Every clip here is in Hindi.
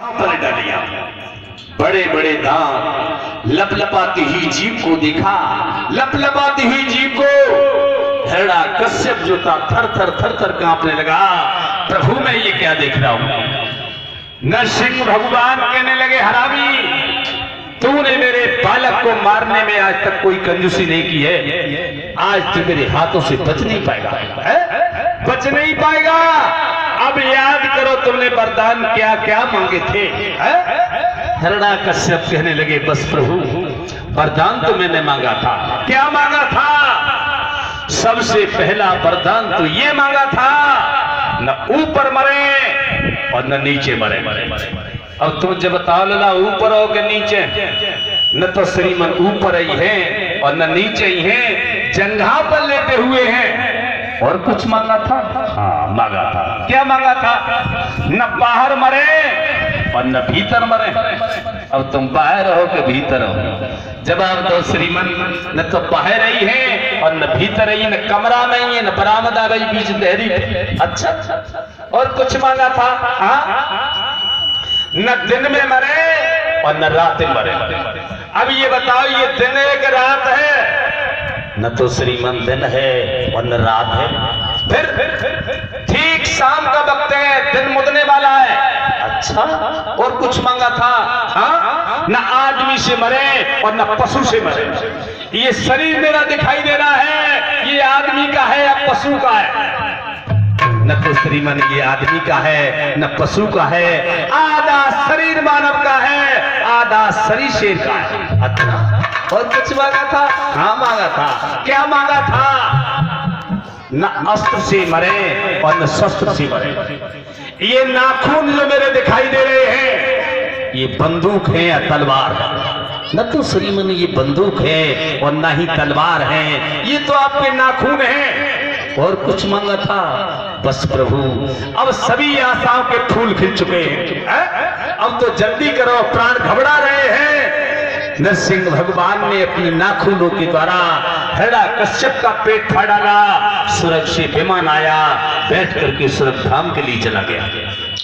पर डालिया, बड़े बड़े दांत, लपलपाती हुई जीभ को देखा, लपलपाती हुई जीभ को हिरण्यकश्यप जो था थर थर कांपने लगा। प्रभु मैं ये क्या देख रहा हूं। नरसिंह भगवान कहने लगे, हरामी तूने मेरे बालक को मारने में आज तक कोई कंजूसी नहीं की है, आज तू मेरे हाथों से बच नहीं पाएगा, बच नहीं पाएगा। अब याद करो तुमने वरदान क्या क्या मांगे थे। हिरण्यकश्यप कहने लगे, बस प्रभु वरदान तो मैंने मांगा था। क्या मांगा था? सबसे पहला वरदान तो ये मांगा था, न ऊपर मरे और न नीचे मरे। अब तुम जब बताओ लला ऊपर हो के नीचे, न तो श्रीमन ऊपर ही है और न नीचे ही है, जंघा पर लेटे हुए हैं। और कुछ मांगा था? हाँ मांगा था। क्या मांगा था? न बाहर मरे और न भीतर मरे। अब तुम बाहर हो के भीतर हो, जवाब दो श्रीमन, न तो बाहर ही है और न भीतर ही, न कमरा में ही है न बरामदा गई बीच देहरी। अच्छा, और कुछ मांगा था? हाँ, न दिन में मरे और न रात में मरे। अब ये बताओ, ये दिन है कि रात है? न तो श्रीमन दिन है और न रात है। फिर ठीक शाम का वक्त है, दिन मुदने वाला है। अच्छा, और कुछ मांगा था? हाँ, न आदमी से मरे और न पशु से मरे। ये शरीर मेरा दिखाई दे रहा है, ये आदमी का है या पशु का है? न तो श्रीमन ये आदमी का है न पशु का है, आधा शरीर मानव का है, आधा शरीर शेर का है। अच्छा, और कुछ मांगा था? हाँ मांगा था। क्या मांगा था? न अस्त्र से मरे और न शस्त्र से मरे। ये नाखून जो मेरे दिखाई दे रहे हैं, ये बंदूक है या तलवार है? न तो श्रीमन ये बंदूक है और न ही तलवार है, ये तो आपके नाखून हैं। और कुछ मांगा था? बस प्रभु अब सभी आशाओं के फूल खिल चुके हैं, अब तो जल्दी करो, प्राण घबरा रहे हैं। नरसिंह भगवान ने अपनी नाखूनों के द्वारा हिरण्यकश्यप का पेट फाड़ डाला। स्वर्ग से विमान आया, बैठ करके स्वर्ग धाम के लिए चला गया।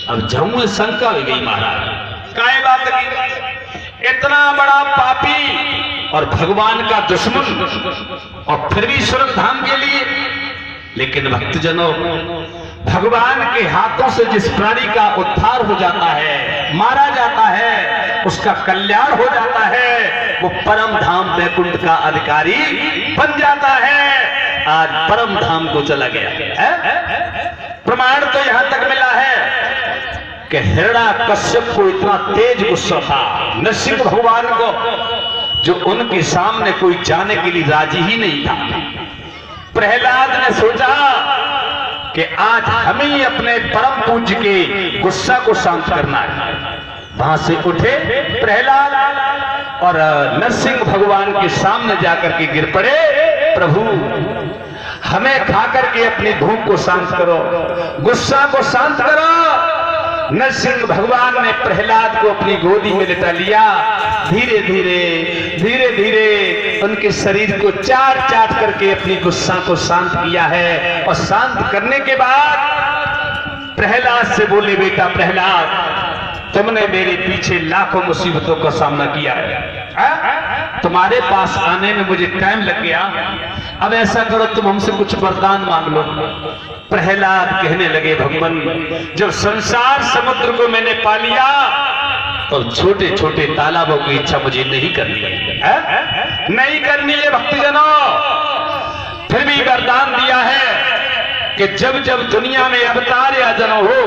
अब जाऊं शंका हो गई महाराज, काय बात की, इतना बड़ा पापी और भगवान का दुश्मन और फिर भी स्वर्ग धाम के लिए। लेकिन भक्तजनों, भगवान के हाथों से जिस प्राणी का उद्धार हो जाता है, मारा जाता है, उसका कल्याण हो जाता है, वो परम धाम वैकुंठ का अधिकारी बन जाता है। आज परम धाम को चला गया है। प्रमाण तो यहां तक मिला है कि हिरण्यकश्यप को इतना तेज गुस्सा था नरसिंह भगवान को, जो उनके सामने कोई जाने के लिए राजी ही नहीं था। प्रहलाद ने सोचा कि आज हमें ही अपने परम पूज्य के गुस्सा को शांत करना है। वहां से उठे प्रहलाद और नरसिंह भगवान के सामने जाकर के गिर पड़े, प्रभु हमें खाकर के अपनी भूख को शांत करो, गुस्सा को शांत करो। नरसिंह भगवान ने प्रहलाद को अपनी गोदी में लिटा लिया। धीरे धीरे उनके शरीर को चाट करके अपनी गुस्सा को शांत किया है। और शांत करने के बाद प्रहलाद से बोले, बेटा प्रहलाद, तुमने मेरे पीछे लाखों मुसीबतों का सामना किया है, तुम्हारे पास आने में मुझे टाइम लग गया। अब ऐसा करो, तुम हमसे कुछ वरदान मांग लो। प्रहलाद कहने लगे, भगवान जब संसार समुद्र को मैंने पा लिया तो छोटे छोटे तालाबों की इच्छा मुझे नहीं करनी है, नहीं करनी है। भक्तजनों, फिर भी वरदान दिया है कि जब जब दुनिया में अवतार या जन्म हो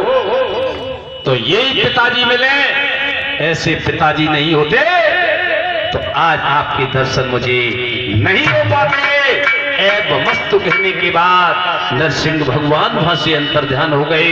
तो यही पिताजी मिले, ऐसे पिताजी नहीं होते तो आज आपके दर्शन मुझे नहीं हो पाते। एवं मस्तु कहने के बाद नरसिंह भगवान वहां से अंतर्ध्यान हो गए।